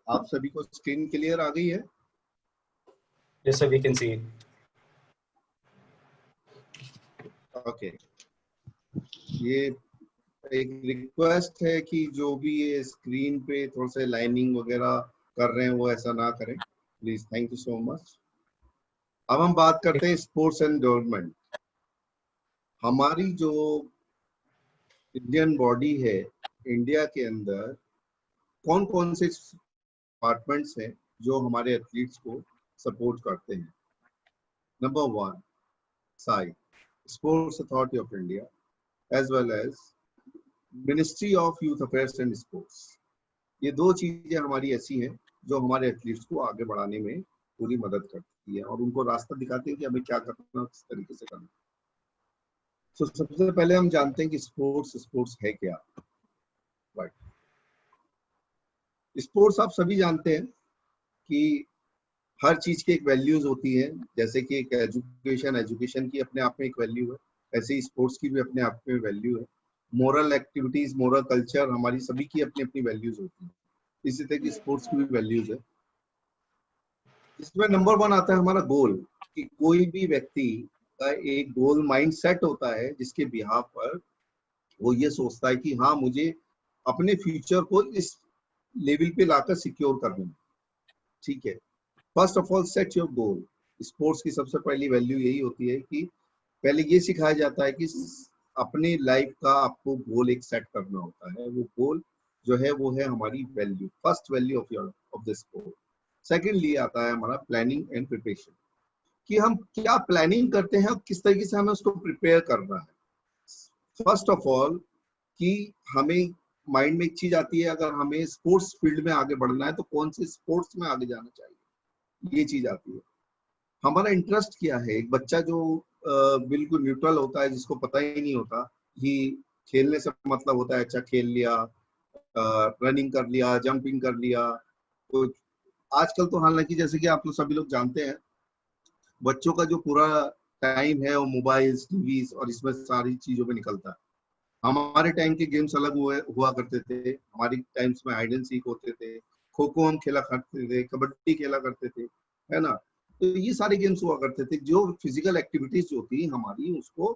आप सभी को स्क्रीन क्लियर आ गई है? Yes, sir, we can see it. Okay, ये एक रिक्वेस्ट है कि जो भी ये स्क्रीन पे थोड़ा सा लाइनिंग वगैरह कर रहे हैं वो ऐसा ना करें please. Thank you so much. अब हम बात करते हैं स्पोर्ट्स एंड डेवलपमेंट। हमारी जो इंडियन बॉडी है, इंडिया के अंदर कौन कौन से डिपार्टमेंट्स हैं जो हमारे एथलीट्स को सपोर्ट करते हैं? Number 1, SAI, sports authority of India, as well as ministry of youth affairs and sports. ये दो चीजें हमारी ऐसी हैं जो हमारे एथलीट्स को आगे बढ़ाने में पूरी मदद करती है और उनको रास्ता दिखाते हैं कि हमें क्या करना, किस तरीके से करना। तो सबसे पहले हम जानते हैं कि स्पोर्ट्स है क्या। राइट, स्पोर्ट्स आप सभी जानते हैं कि हर चीज की एक वैल्यूज होती है। जैसे कि एक एजुकेशन की अपने आप में एक वैल्यू है, ऐसे ही स्पोर्ट्स की भी अपने आप में वैल्यू है। मोरल एक्टिविटीज, मोरल कल्चर, हमारी सभी की अपनी अपनी वैल्यूज होती है। इसी तरह की स्पोर्ट्स की भी वैल्यूज है। इसमें नंबर 1 आता है हमारा गोल, कि कोई भी व्यक्ति का एक गोल माइंड सेट होता है जिसके बिहाफ पर वो ये सोचता है कि हाँ, मुझे अपने फ्यूचर को इस लेवल पे लाकर सिक्योर करना है। ठीक है, first of all set your goal. Sports की सबसे पहली वैल्यू यही होती है कि पहले ये सिखाया जाता है कि अपने लाइफ का आपको गोल एक सेट करना होता है। वो गोल जो है वो है हमारी value, first value of the sport. Secondly आता है हमारा प्लानिंग एंड प्रिपरेशन, कि हम क्या प्लानिंग करते हैं और किस तरीके से हमें उसको प्रिपेयर करना है। फर्स्ट ऑफ ऑल कि हमें माइंड में एक चीज आती है, अगर हमें स्पोर्ट्स फील्ड में आगे बढ़ना है तो कौन से स्पोर्ट्स में आगे जाना चाहिए, ये चीज आती है। हमारा इंटरेस्ट क्या है। एक बच्चा जो बिल्कुल न्यूट्रल होता है, जिसको पता ही नहीं होता कि खेलने से मतलब होता है अच्छा खेल लिया, रनिंग कर लिया, जंपिंग कर लिया। तो आजकल तो हालांकि जैसे कि आप लोग सभी लोग जानते हैं, बच्चों का जो पूरा टाइम है वो मोबाइल्स, टीवीज और इसमें सारी चीजों में निकलता है। हमारे टाइम के गेम्स अलग हुआ करते थे। हमारे टाइम्स में हाइड एंड सीक होते थे, खो खो हम खेला करते थे, कबड्डी खेला करते थे, है ना। तो ये सारे गेम्स हुआ करते थे जो फिजिकल एक्टिविटीज जो थी हमारी, उसको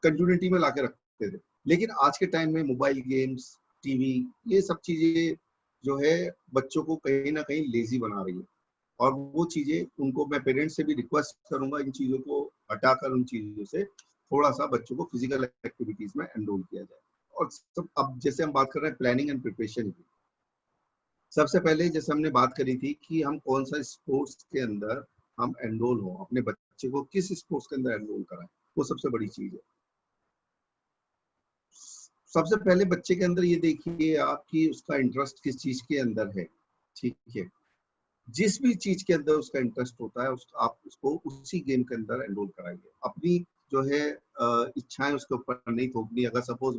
कंटिन्यूटी में लाके रखते थे। लेकिन आज के टाइम में मोबाइल गेम्स, टीवी, ये सब चीजें जो है बच्चों को कहीं ना कहीं लेजी बना रही है। और वो चीजें उनको, मैं पेरेंट्स से भी रिक्वेस्ट करूंगा इन चीजों को हटाकर उन चीजों से थोड़ा सा बच्चों को फिजिकल एक्टिविटीज में एनरोल किया जाए। और सब अब जैसे हम बात कर रहे हैं प्लानिंग एंड प्रिपरेशन की, सबसे पहले जैसे हमने बात करी थी कि हम कौन सा स्पोर्ट्स के अंदर हम एनरोल हो, अपने बच्चे को किस स्पोर्ट्स के अंदर एनरोल कराएं, वो सबसे बड़ी चीज है। सबसे पहले बच्चे के अंदर ये देखिए आपकी उसका इंटरेस्ट किस चीज के अंदर है। ठीक है, जिस भी चीज के अंदर उसका इंटरेस्ट होता है आप उसको उसी गेम के अंदर एनरोल कराइए। अपनी जो है इच्छाएं उसके ऊपर नहीं थोपनी। अगर सपोज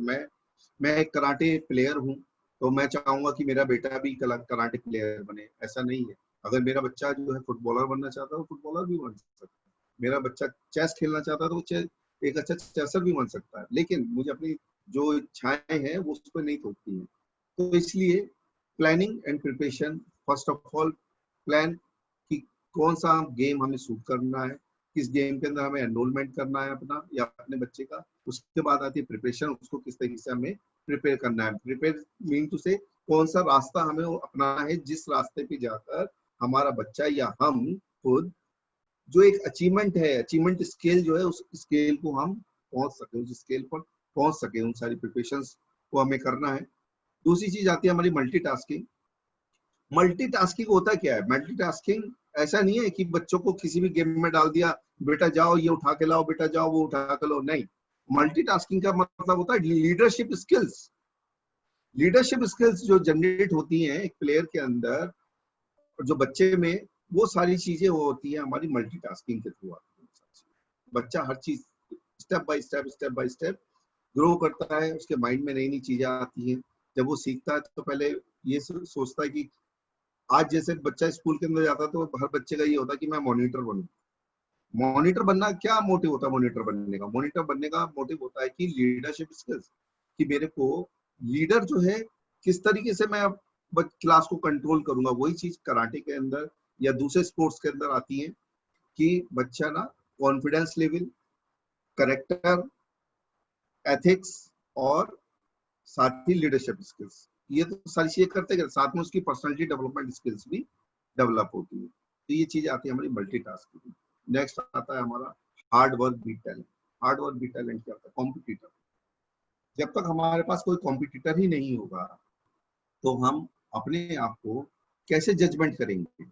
मैं एक कराटे प्लेयर हूँ तो मैं चाहूंगा कि मेरा बेटा भी कराटे प्लेयर बने, ऐसा नहीं है। अगर मेरा बच्चा जो है फुटबॉलर बनना चाहता है तो फुटबॉलर भी बन सकता है। मेरा बच्चा चेस खेलना चाहता है तो वो एक अच्छा चेसर भी बन सकता है। लेकिन मुझे अपनी जो इच्छाएं हैं वो उस पर नहीं थोपती है। तो इसलिए planning and preparation, first of all plan कि कौन सा गेम हमें सूट करना है, किस गेम के अंदर हमें एनरोलमेंट करना है अपना या अपने बच्चे का। उसके बाद आती है प्रिपरेशन, उसको किस तरीके से हमें प्रिपेयर करना है। प्रिपेयर मीन टू से कौन सा रास्ता हमें अपनाना है, जिस रास्ते पे जाकर हमारा बच्चा या हम खुद जो एक अचीवमेंट है, अचीवमेंट स्केल जो है उस स्केल को हम पहुंच सके, उस स्केल पर पहुंच सके। उन सारी प्रिपरेशंस को हमें करना है। दूसरी चीज आती है हमारी मल्टीटास्किंग। मल्टीटास्किंग होता क्या है? मल्टीटास्किंग ऐसा नहीं है कि बच्चों को किसी भी गेम में डाल दिया, बेटा जाओ ये उठा के लाओ, बेटा जाओ वो उठा के लाओ, नहीं। मल्टीटास्किंग का मतलब होता है लीडरशिप स्किल्स। लीडरशिप स्किल्स जो जनरेट होती हैं एक प्लेयर के अंदर और जो बच्चे में, वो सारी चीजें वो होती है हमारी मल्टीटास्किंग के थ्रू आती है। बच्चा हर चीज स्टेप बाय स्टेप ग्रो करता है, उसके माइंड में नई नई चीजें आती हैं। जब वो सीखता है तो पहले ये सोचता है कि आज जैसे बच्चा स्कूल के अंदर जाता है तो हर बच्चे का ये होता है कि मैं मॉनिटर बनूं। मॉनिटर बनना क्या मोटिव होता है? मॉनिटर बनने का मोटिव होता है कि लीडरशिप स्किल्स, कि मेरे को लीडर जो है किस तरीके से मैं क्लास को कंट्रोल करूंगा। वही चीज कराटे के अंदर या दूसरे स्पोर्ट्स के अंदर आती है कि बच्चा ना कॉन्फिडेंस लेवल, करेक्टर, एथिक्स और साथ ही लीडरशिप स्किल्स, ये तो सारी चीजें करते करते साथ में उसकी पर्सनालिटी डेवलपमेंट स्किल्स भी डेवलप होती है। तो ये चीज आती है हमारी मल्टीटास्किंग। नेक्स्ट आता है हमारा hard work beat talent. Hard work beat talent क्या होता है? कॉम्पिटिटर। जब तक हमारे पास कोई कॉम्पिटिटर ही नहीं होगा तो हम अपने आप को कैसे जजमेंट करेंगे?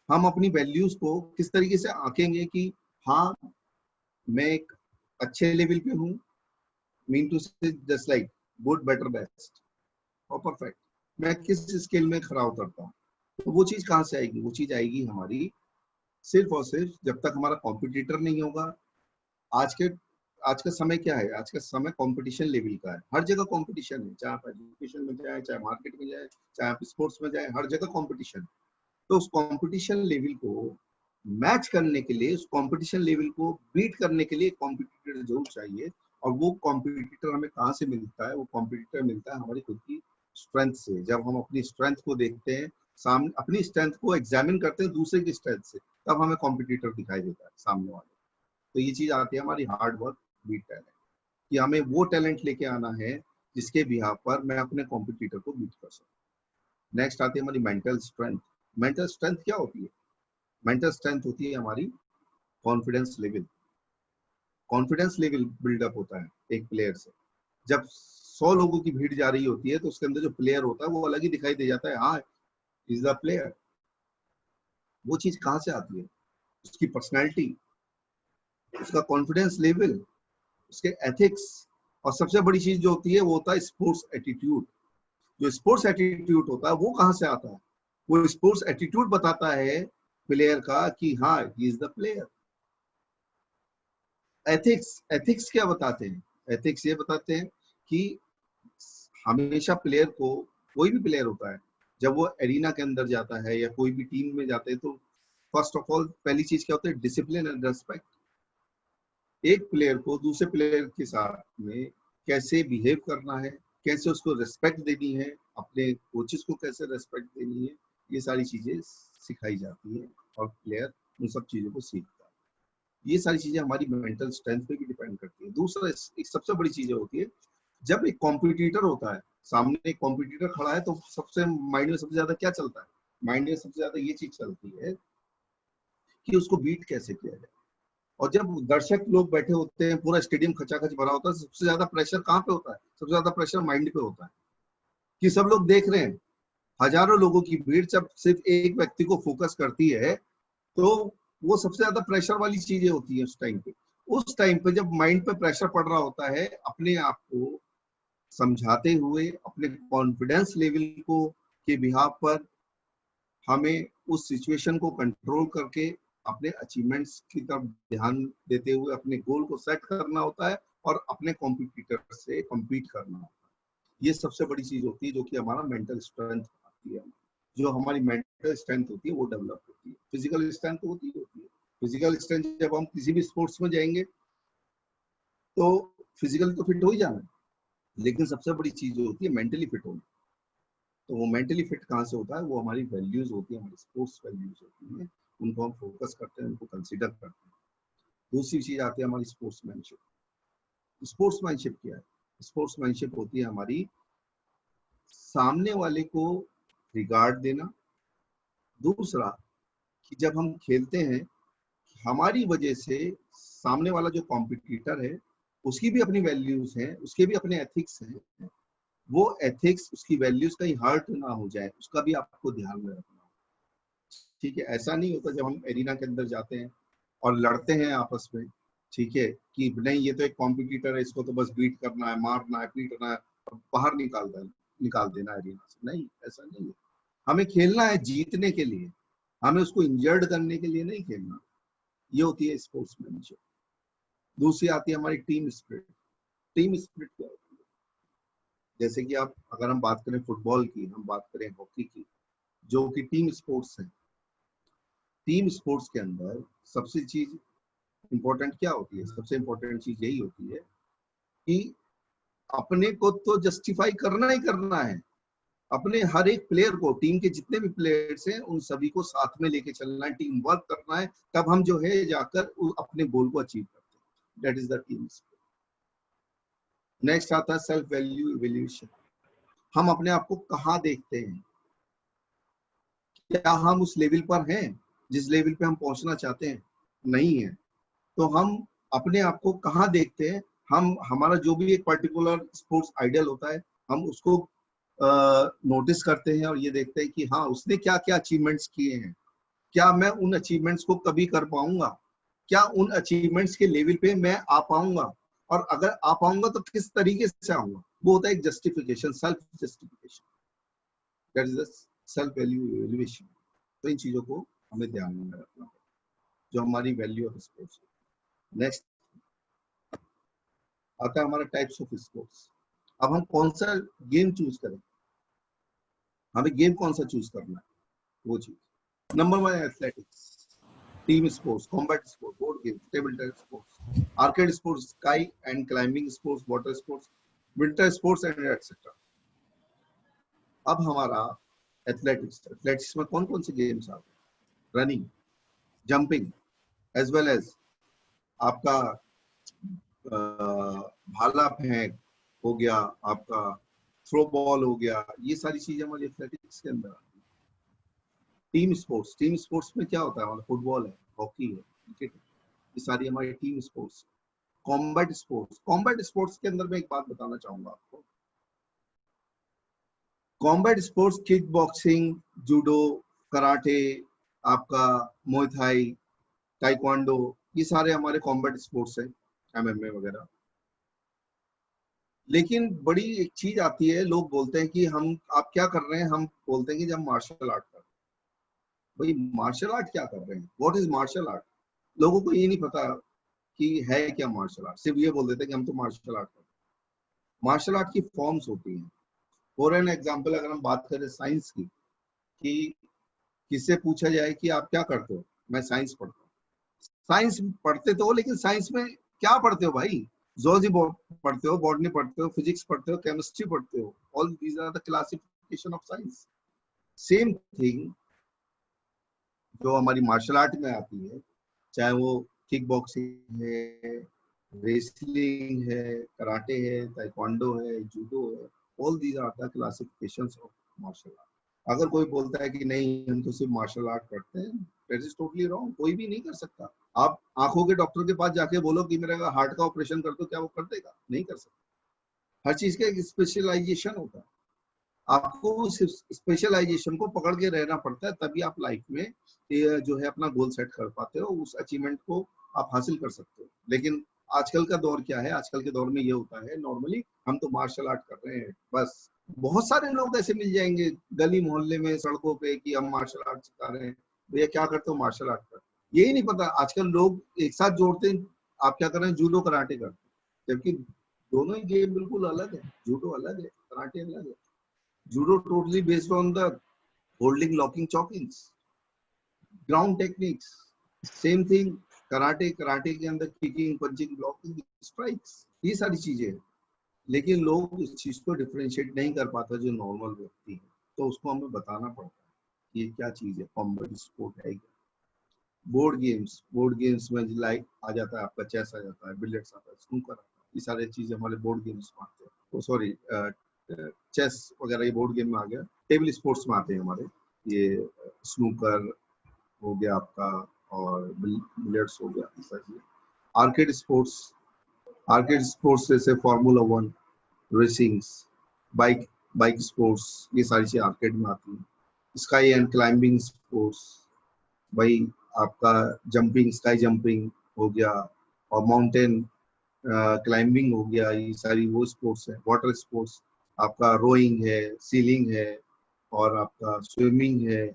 हम अपनी वैल्यूज को किस तरीके से आंकेंगे कि हाँ मैं एक अच्छे लेवल पे हूँ, मीन टू से just like good, better, best और परफेक्ट, मैं किस स्केल में खरा उतरता हूँ? तो वो चीज कहाँ से आएगी? वो चीज आएगी हमारी सिर्फ और सिर्फ जब तक हमारा कॉम्पिटिटर नहीं होगा। आज का समय क्या है? आज का समय कंपटीशन लेवल का है। हर जगह कंपटीशन है, चाहे आप एजुकेशन में जाए, चाहे मार्केट में जाए, चाहे आप स्पोर्ट्स में जाए, हर जगह कंपटीशन। तो उस कंपटीशन लेवल को मैच करने के लिए, उस कंपटीशन लेवल को बीट करने के लिए कॉम्पिटिटर जरूर चाहिए। और वो कॉम्पिटिटर हमें कहाँ से मिलता है? वो कॉम्पिटिटर मिलता है हमारी खुद की स्ट्रेंथ से। जब हम अपनी स्ट्रेंथ को देखते हैं, सामने अपनी स्ट्रेंथ को एग्जामिन करते हैं दूसरे की स्ट्रेंथ से, तब हमें कॉम्पिटिटर दिखाई देता है सामने वाले। तो ये चीज आती है हमारी हार्ड वर्क बीट टैलेंट, कि हमें वो टैलेंट लेके आना है जिसके बिहाफ पर मैं अपने कॉम्पिटिटर को बीट कर सकूं। नेक्स्ट आती है हमारी मेंटल स्ट्रेंथ। मेंटल स्ट्रेंथ क्या होती है? मेंटल स्ट्रेंथ होती है हमारी confidence level. Confidence level buildup होता है एक प्लेयर से। जब 100 लोगों की भीड़ जा रही होती है तो उसके अंदर जो प्लेयर होता है वो अलग ही दिखाई दे जाता है। हाँ, इज द प्लेयर। वो चीज कहाँ से आती है? उसकी पर्सनैलिटी, उसका कॉन्फिडेंस लेवल, उसके एथिक्स, और सबसे बड़ी चीज जो होती है वो होता है स्पोर्ट्स एटीट्यूड। जो स्पोर्ट्स एटीट्यूड होता है वो कहाँ से आता है? वो स्पोर्ट्स एटीट्यूड बताता है प्लेयर का कि हाँ, he is the player. Ethics, ethics क्या बताते हैं? एथिक्स ये बताते हैं कि हमेशा प्लेयर को, कोई भी प्लेयर होता है जब वो एरिना के अंदर जाता है या कोई भी टीम में जाते हैं, तो फर्स्ट ऑफ ऑल पहली चीज क्या होता है? Discipline and respect. एक प्लेयर को दूसरे प्लेयर के साथ में कैसे बिहेव करना है, कैसे उसको रेस्पेक्ट देनी है, अपने कोचेस को कैसे रेस्पेक्ट देनी है, ये सारी चीजें सिखाई जाती है और प्लेयर उन सब चीजों को सीखता है। ये सारी चीजें हमारी मेंटल स्ट्रेंथ पे भी डिपेंड करती है। दूसरा एक सबसे बड़ी चीज होती है, जब एक कॉम्पिटिटर होता है, सामने एक कॉम्पिटिटर खड़ा है, तो सबसे माइंड में सबसे ज्यादा क्या चलता है? माइंड में सबसे ज्यादा ये चीज चलती है कि उसको बीट कैसे किया जाए। और जब दर्शक लोग बैठे होते हैं, पूरा स्टेडियम खचाखच भरा होता है, सबसे ज्यादा प्रेशर कहाँ पे होता है? सबसे ज्यादा प्रेशर माइंड पे होता है कि सब लोग देख रहे हैं। हजारों लोगों की भीड़ जब सिर्फ एक व्यक्ति को फोकस करती है तो वो सबसे ज्यादा प्रेशर वाली चीजें होती है उस टाइम पे। उस टाइम पे जब माइंड पे प्रेशर पड़ रहा होता है, अपने आप को समझाते हुए, अपने कॉन्फिडेंस लेवल को के बिहाफ पर हमें उस सिचुएशन को कंट्रोल करके अपने अचीवमेंट्स की तरफ ध्यान देते हुए अपने गोल को सेट करना होता है और अपने कॉम्पिटिटर से कम्पीट करना होता है। ये सबसे बड़ी चीज होती है जो कि हमारा मेंटल स्ट्रेंथ आती है। जो हमारी मेंटल स्ट्रेंथ होती है वो डेवलप होती है। फिजिकल स्ट्रेंथ होती है। फिजिकल स्ट्रेंथ जब हम किसी भी स्पोर्ट्स में जाएंगे तो फिजिकल तो फिट हो ही जाना है, लेकिन सबसे बड़ी चीज होती है मेंटली फिट होना। तो वो मेंटली फिट कहाँ से होता है? वो हमारी वैल्यूज होती है, हमारी स्पोर्ट्स वैल्यूज होती है, उनको हम फोकस करते हैं, उनको कंसीडर करते हैं। दूसरी चीज आती है हमारी स्पोर्ट्समैनशिप। स्पोर्ट्समैनशिप क्या है? स्पोर्ट्समैनशिप होती है हमारी सामने वाले को रिगार्ड देना। दूसरा कि जब हम खेलते हैं, हमारी वजह से सामने वाला जो कॉम्पिटिटर है उसकी भी अपनी वैल्यूज हैं, उसके भी अपने एथिक्स हैं। वो एथिक्स, उसकी वैल्यूज कहीं हर्ट ना हो जाए, उसका भी आपको ध्यान में रखना हो। ठीक है? ऐसा नहीं होता जब हम एरिना के अंदर जाते हैं और लड़ते हैं आपस में, ठीक है, कि नहीं ये तो एक कॉम्पिटिटर है, इसको तो बस बीट करना है, मारना है, पीटना है, बाहर निकाल देना एरिना से। नहीं, ऐसा नहीं है। हमें खेलना है जीतने के लिए, हमें उसको इंजर्ड करने के लिए नहीं खेलना। ये होती है स्पोर्ट्समैनशिप। दूसरी आती है हमारी टीम स्पिरिट। टीम स्पिरिट क्या होती है? जैसे कि आप, अगर हम बात करें फुटबॉल की, हम बात करें हॉकी की, जो कि टीम स्पोर्ट्स है। टीम स्पोर्ट्स के अंदर सबसे चीज इंपॉर्टेंट क्या होती है? सबसे इंपॉर्टेंट चीज यही होती है कि अपने को तो जस्टिफाई करना ही करना है। अपने हर एक प्लेयर को, टीम के जितने भी प्लेयर्स हैं उन सभी को साथ में लेके चलना है, टीम वर्क करना है, तब हम जो है जाकर अपने गोल को अचीव करते हैं। That is the team spirit. Next आता है सेल्फ वैल्यू इवैल्यूएशन। हम अपने आप को कहाँ देखते हैं, क्या हम उस लेवल पर हैं जिस लेवल पे हम पहुंचना चाहते हैं? नहीं है। तो हम अपने आप को कहाँ देखते हैं? हम हमारा जो भी एक पर्टिकुलर स्पोर्ट्स आइडल होता है, हम उसको नोटिस करते हैं और ये देखते हैं कि हाँ उसने क्या क्या अचीवमेंट्स किए हैं, क्या मैं उन अचीवमेंट्स को कभी कर पाऊंगा, क्या उन अचीवमेंट्स के लेवल पे मैं आ पाऊंगा, और अगर आ पाऊंगा तो किस तरीके से आऊंगा। वो होता है एक justification, self justification. That is the self value evaluation. तो इन चीजों को हमें ध्यान में रखना है, जो हमारी वैल्यू ऑफ स्पोर्ट्स। नेक्स्ट आता है हमारा टाइप्स ऑफ स्पोर्ट्स। अब हम कौन सा गेम चूज करें, हमें गेम कौन सा चूज करना है, वो चीज। Number 1 athletics, team sports, combat sports, board game, table tennis sports, arcade sports, sky and climbing sports, water sports, winter sports and etcetera. अब हमारा एथलेटिक्स में कौन कौन से गेम्स आते हैं? Running, jumping, as well as आपका भाला फेंक हो गया, आपका थ्रो बॉल हो गया, ये सारी चीजें हमारी एथलेटिक्स के अंदर आती है। टीम स्पोर्ट्स में क्या होता है? हमारा फुटबॉल है, हॉकी है, क्रिकेट है, ये सारी हमारी टीम स्पोर्ट्स। कॉम्बैट स्पोर्ट्स के अंदर मैं एक बात बताना चाहूंगा आपको। Combat sports kick boxing, judo, karate, आपका मुay थाई, ताइक्वांडो, ये सारे हमारे कॉम्बैट स्पोर्ट्स हैं, MMA वगैरह। लेकिन बड़ी एक चीज आती है, लोग बोलते हैं कि हम आप क्या कर रहे हैं, हम बोलते हैं कि जब मार्शल आर्ट कर। भाई मार्शल आर्ट क्या कर रहे हैं? What is martial art? लोगों को ये नहीं पता कि है क्या मार्शल आर्ट, सिर्फ ये बोल देते हैं कि हम तो मार्शल आर्ट कर। मार्शल आर्ट की फॉर्म्स होती हैं। फॉर एन एग्जाम्पल अगर हम बात करें साइंस की, कि किससे पूछा जाए कि आप क्या करते हो, मैं साइंस पढ़ता हूँ। साइंस पढ़ते तो हो, लेकिन साइंस में क्या पढ़ते हो भाई? zoology पढ़ते हो, बॉटनी पढ़ते हो, फिजिक्स पढ़ते हो, केमिस्ट्री पढ़ते हो। All these are the classification of science. Same thing जो हमारी मार्शल आर्ट में आती है, चाहे वो किक बॉक्सिंग है, रेसलिंग है, कराटे है, ताइक्वांडो है, जूडो है, all these are the classifications of martial art. अगर कोई बोलता है कि नहीं हम तो सिर्फ मार्शल आर्ट करते हैं, दैट इज टोटली रॉन्ग। कोई भी नहीं कर सकता। आप आंखों के डॉक्टर के पास जाके बोलो कि मेरा हार्ट का ऑपरेशन कर दो, क्या वो कर देगा? नहीं कर सकता। हर चीज का एक स्पेशलाइजेशन होता है। आपको उस स्पेशलाइजेशन को पकड़ के रहना पड़ता है, तभी आप लाइफ में जो है अपना गोल सेट कर पाते हो, उस अचीवमेंट को आप हासिल कर सकते हो। लेकिन आजकल का दौर क्या है? आजकल के दौर में ये होता है नॉर्मली हम तो मार्शल आर्ट कर रहे हैं बस। बहुत सारे लोग ऐसे मिल जाएंगे गली मोहल्ले में, सड़कों पे, कि हम मार्शल आर्ट सिखा रहे हैं। भैया क्या करते हो? मार्शल आर्ट कर। यही नहीं पता आजकल लोग एक साथ जोड़ते हैं, आप क्या कर रहे हैं? जूडो कराटे करते हैं, जबकि दोनों ही गेम बिल्कुल अलग है। जूडो अलग है, कराटे अलग है। Judo totally based on the holding, locking, chockings, ground techniques. Same thing karate के अंदर किकिंग, पंचिंग, ब्लॉकिंग, स्ट्राइक्स, ये सारी चीजें हैं। लेकिन लोग इस चीज को डिफरेंशिएट नहीं कर पाता जो नॉर्मल व्यक्ति है, तो उसको हमें बताना पड़ता है कि ये क्या चीज है, कॉम्बैट स्पोर्ट है क्या। बोर्ड गेम्स में लाइक आ जाता है आपका, चेस आ जाता है, बिलियर्ड्स आता है, स्नूकर आता है, ये सारी चीजें हमारे बोर्ड गेम्स में आते हैं। सॉरी, चेस वगैरह ये बोर्ड गेम में आ गया। टेबल स्पोर्ट्स में आते हैं हमारे ये स्नूकर हो गया आपका, और बिलियर्ड्स हो गया। आर्केड स्पोर्ट्स जैसे फार्मूला 1, रेसिंग्स, बाइक स्पोर्ट्स, ये सारी चीजें आर्केड में आती हैं। स्काई एंड क्लाइंबिंग स्पोर्ट्स, भाई आपका जंपिंग, स्काई जंपिंग हो गया, और माउंटेन क्लाइंबिंग हो गया, ये सारी वो स्पोर्ट्स है। वाटर स्पोर्ट्स आपका रोइंग है, सीलिंग है, और आपका स्विमिंग है,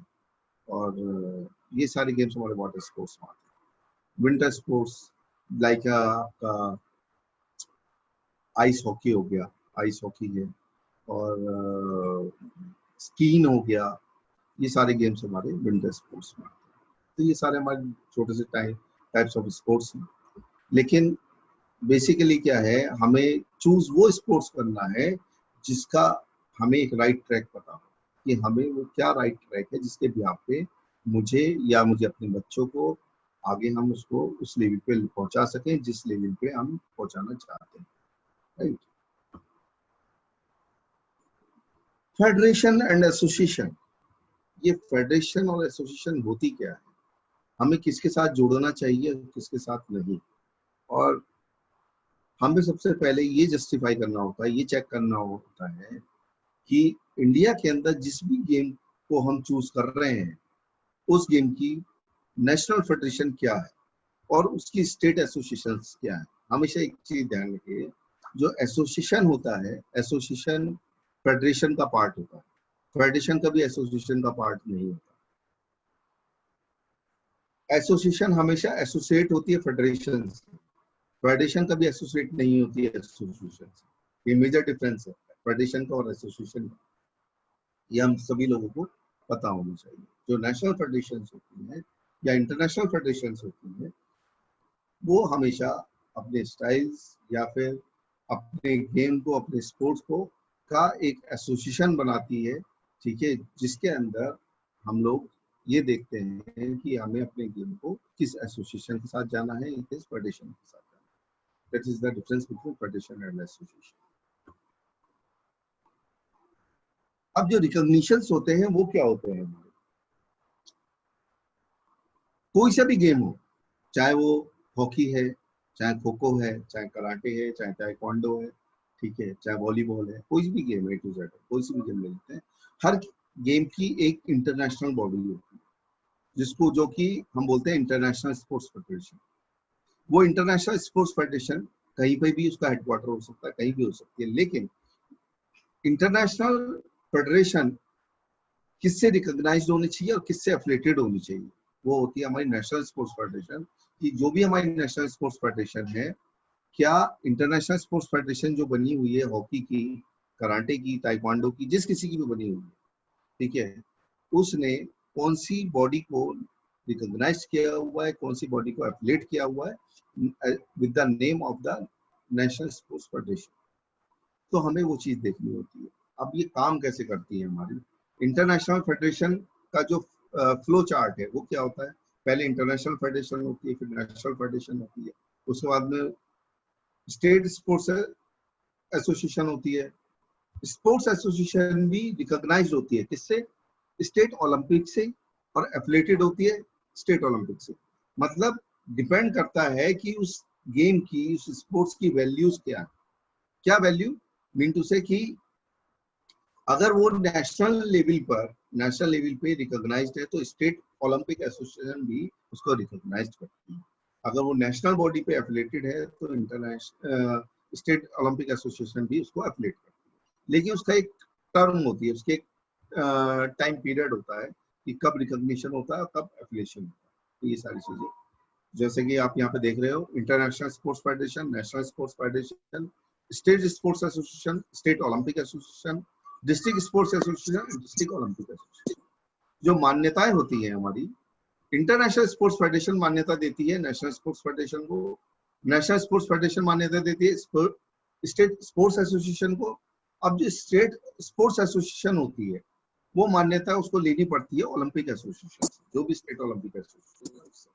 और ये सारे गेम्स हमारे वाटर स्पोर्ट्स में आते हैं। विंटर स्पोर्ट्स लाइक आपका आइस हॉकी हो गया, आइस हॉकी है, और स्कीइंग हो गया, ये सारे गेम्स हमारे विंटर स्पोर्ट्स में आते हैं। तो ये सारे हमारे छोटे से टाइप्स ऑफ स्पोर्ट्स हैं। लेकिन बेसिकली क्या है, हमें चूज वो स्पोर्ट्स करना है जिसका हमें एक राइट ट्रैक पता हो कि हमें वो क्या राइट ट्रैक है जिसके बिहाफ पे मुझे या मुझे अपने बच्चों को आगे हम उसको उस लेवल पे पहुंचा सकें जिस लेवल पे हम पहुंचाना चाहते हैं, राइट। फेडरेशन एंड एसोसिएशन, ये फेडरेशन और एसोसिएशन होती क्या है, हमें किसके साथ जोड़ना चाहिए किसके साथ नहीं, और हमें सबसे पहले ये जस्टिफाई करना होता है, ये चेक करना होता है कि इंडिया के अंदर जिस भी गेम को हम चूज कर रहे हैं उस गेम की नेशनल फेडरेशन क्या है और उसकी स्टेट एसोसिएशन क्या है। हमेशा एक चीज ध्यान रखिए, जो एसोसिएशन होता है, एसोसिएशन फेडरेशन का पार्ट होता है, फेडरेशन कभी एसोसिएशन का पार्ट नहीं होता। एसोसिएशन हमेशा एसोसिएट होती है फेडरेशन से, फेडरेशन कभी एसोसिएट नहीं होती है एसोसिएशन से। ये मेजर डिफरेंस है फेडरेशन का और एसोसिएशन का, ये हम सभी लोगों को पता होना चाहिए। जो नेशनल फेडरेशन होती है या इंटरनेशनल फेडरेशन होती है वो हमेशा अपने स्टाइल्स या फिर अपने गेम को, अपने स्पोर्ट्स को का एक एसोसिएशन बनाती है, ठीक है, जिसके अंदर हम लोग ये देखते हैं कि हमें अपने गेम को किस एसोसिएशन के साथ जाना है, किस फेडरेशन के साथ जाना है। That is the difference between federation and association. अब जो रिकॉग्निशंस होते हैं वो क्या होते हैं, कोई सा भी गेम हो, चाहे वो हॉकी है, चाहे खो खो है, चाहे कराटे है, चाहे ताइक्वांडो है, ठीक है, चाहे वॉलीबॉल है, कोई भी गेम है, टू जेड कोई सी भी गेम ले लेते हैं, हर गेम की एक इंटरनेशनल बॉडी होती है जिसको जो कि हम बोलते हैं इंटरनेशनल स्पोर्ट्स फेडरेशन। वो इंटरनेशनल स्पोर्ट्स फेडरेशन कहीं पे भी उसका हेडक्वार्टर हो सकता है, कहीं भी हो सकती है, लेकिन इंटरनेशनल फेडरेशन किससे रिकॉग्नाइज्ड होनी चाहिए और किससे एफिलिएटेड होनी चाहिए, वो होती है हमारी नेशनल स्पोर्ट्स फेडरेशन। कि जो भी हमारी नेशनल स्पोर्ट्स फेडरेशन है, क्या इंटरनेशनल स्पोर्ट्स फेडरेशन जो बनी हुई है हॉकी की, कराटे की, ताइक्वांडो की, जिस किसी की भी बनी हुई है, ठीक है, उसने कौन सी बॉडी को रिकॉग्नाइज किया हुआ है, कौन सी बॉडी को एफिलिएट किया हुआ है with the name of the national sports federation. तो हमें वो चीज देखनी होती है। अब ये काम कैसे करती है हमारी इंटरनेशनल फेडरेशन का जो फ्लो चार्ट है वो क्या होता है, पहले इंटरनेशनल फेडरेशन होती है, फिर नेशनल फेडरेशन होती है, उसके बाद में स्टेट स्पोर्ट्स एसोसिएशन होती है। स्पोर्ट्स एसोसिएशन भी रिकॉग्नाइज्ड होती है किससे, स्टेट ओलंपिक से, और एफिलिएटेड होती है स्टेट ओलंपिक से। मतलब डिपेंड करता है कि उस गेम की, उस स्पोर्ट्स की वैल्यूज क्या है। क्या वैल्यू मीन टू से कि अगर वो नेशनल लेवल पे रिकॉग्नाइज्ड है तो स्टेट ओलंपिक एसोसिएशन भी उसको रिकॉग्नाइज्ड करती है। अगर वो नेशनल बॉडी पे एफिलिएटेड है तो इंटरनेशनल स्टेट ओलंपिक एसोसिएशन भी उसको एफिलिएट करती है। लेकिन उसका एक टर्म होती है, उसके एक टाइम पीरियड होता है कि कब रिकॉग्निशन होता है और कब एफिलिएशन होता है। तो ये सारी चीजें जैसे कि आप यहाँ पे देख रहे हो, international sports federation, national sports federation, state sports association, state Olympic association, district sports association, district Olympic association. जो मान्यताएं होती है हमारी, इंटरनेशनल स्पोर्ट्स फेडरेशन मान्यता देती है नेशनल स्पोर्ट्स फेडरेशन को, नेशनल स्पोर्ट्स फेडरेशन मान्यता देती है स्टेट स्पोर्ट्स एसोसिएशन को। अब जो स्टेट स्पोर्ट्स एसोसिएशन होती है वो मान्यता उसको लेनी पड़ती है ओलंपिक एसोसिएशन से, जो भी स्टेट ओलंपिक एसोसिएशन है उससे।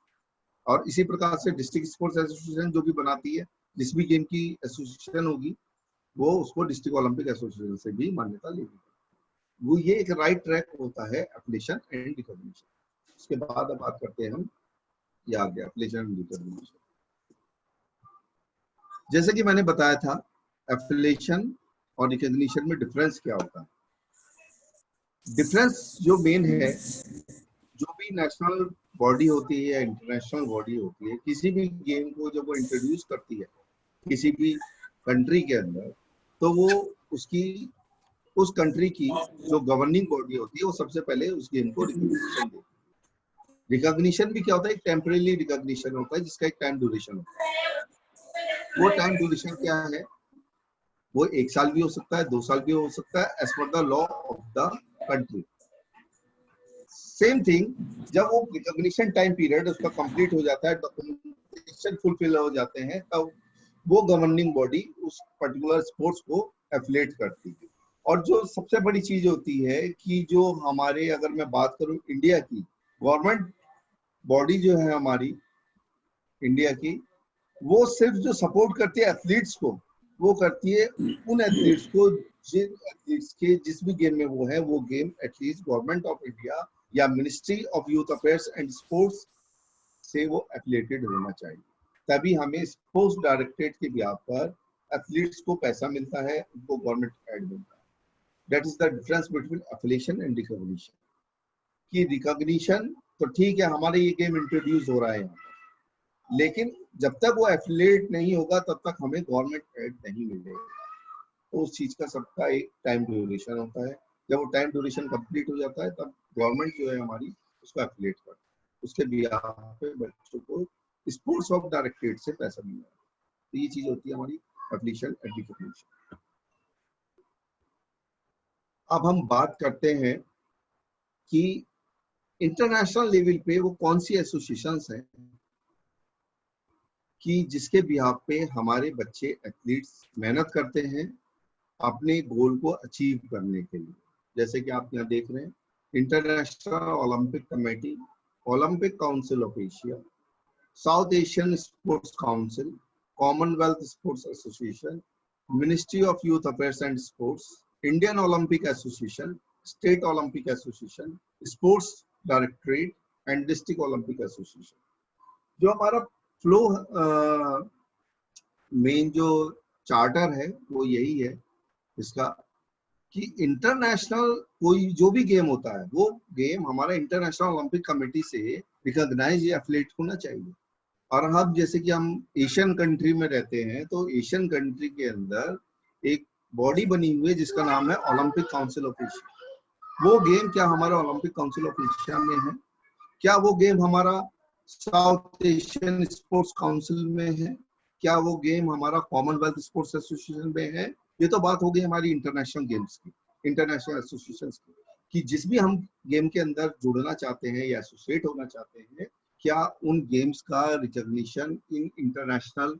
और इसी प्रकार से डिस्ट्रिक्ट स्पोर्ट्स एसोसिएशन जो भी बनाती है, जिस भी गेम की एसोसिएशन होगी वो उसको डिस्ट्रिक्ट ओलंपिक एसोसिएशन से भी मान्यता लेनी पड़ती है। वो ये एक राइट ट्रैक होता है एफिलिएशन एंड रिकॉग्निशन। उसके बाद अब बात करते हैं हम, ये आ गया एफिलिएशन एंड रिकॉग्निशन। जैसे कि मैंने बताया था एफिलिएशन और रिकॉग्निशन में डिफरेंस क्या होता है। डिफरेंस जो मेन है, जो भी नेशनल बॉडी होती है या इंटरनेशनल बॉडी होती है, किसी भी गेम को जब वो इंट्रोड्यूस करती है किसी भी कंट्री के अंदर, तो वो उसकी उस कंट्री की जो गवर्निंग बॉडी होती है वो सबसे पहले उस गेम को रिकॉग्निशन देती है। रिकॉग्निशन भी क्या होता है, एक टेम्परेरी रिकॉग्निशन होता है जिसका एक टाइम ड्यूरेशन होता है। वो टाइम ड्यूरेशन क्या है, वो 1 साल भी हो सकता है, 2 साल भी हो सकता है, as per the law of the country. Same thing, जब वो रिकॉग्निशन टाइम पीरियड उसका कंप्लीट हो जाता है, डॉक्यूमेंटेशन फुलफिल हो जाते हैं, तब वो गवर्निंग बॉडी उस पर्टिकुलर स्पोर्ट्स को एफिलिएट करती है और जो सबसे बड़ी चीज होती है कि जो हमारे, अगर मैं बात करूं इंडिया की, गवर्नमेंट बॉडी जो है हमारी इंडिया की, वो सिर्फ जो सपोर्ट करती है एथलीट्स को, वो करती है उन एथलीट्स को जिन एथलीट्स के जिस भी गेम में वो है, वो game at least government of India या ministry of youth affairs and sports से वो एफिलिएटेड होना चाहिए, तभी हमें स्पोर्ट्स डायरेक्टरेट के बिहाफ पर एथलीट्स को पैसा मिलता है, उनको गवर्नमेंट एड मिलता है। That is the difference between affiliation and recognition. की रिकॉग्निशन तो ठीक है, हमारे ये गेम इंट्रोड्यूस हो रहा है यहाँ पर, लेकिन जब तक वो एफिलिएट नहीं होगा तब तक हमें गवर्नमेंट एड नहीं मिलेगा। तो उस चीज का सबका एक टाइम ड्यूरेशन होता है। जब वो टाइम ड्यूरेशन कंप्लीट हो जाता है तब गवर्नमेंट जो है हमारी उसको एफिलिएट करती है, उसके बिहाफ पे बच्चों को स्पोर्ट्स ऑफ डायरेक्टरेट से पैसा मिल रहा है। तो ये चीज होती है हमारी एफिलिएशन एंड रिकॉग्निशन। अब हम बात करते हैं कि इंटरनेशनल लेवल पे वो कौन सी एसोसिएशंस हैं कि जिसके बिहाफ पे हमारे बच्चे एथलीट्स मेहनत करते हैं अपने गोल को अचीव करने के लिए। जैसे कि आप यहाँ देख रहे हैं, international Olympic committee, Olympic council of Asia, south Asian sports council, Commonwealth sports association, ministry of youth affairs and sports, Indian Olympic association, state Olympic association, sports directorate and district Olympic association. जो हमारा flow main जो charter है वो यही है इसका कि international कोई जो भी गेम होता है वो गेम हमारा इंटरनेशनल ओलंपिक कमेटी से रिकॉग्नाइज या एफिलिएट होना चाहिए। और अब जैसे कि हम एशियन कंट्री में रहते हैं, तो एशियन कंट्री के अंदर एक बॉडी बनी हुई है जिसका नाम है ओलंपिक काउंसिल ऑफ एशिया। वो गेम क्या हमारा ओलंपिक काउंसिल ऑफ एशिया में है? क्या वो गेम हमारा साउथ एशियन स्पोर्ट्स काउंसिल में है? क्या वो गेम हमारा कॉमनवेल्थ स्पोर्ट्स एसोसिएशन में है? ये तो बात हो गई हमारी इंटरनेशनल गेम्स की, इंटरनेशनल एसोसिएशन की, कि जिस भी हम गेम के अंदर जुड़ना चाहते हैं या एसोसिएट होना चाहते हैं, क्या उन गेम्स का रिकॉग्निशन इन इंटरनेशनल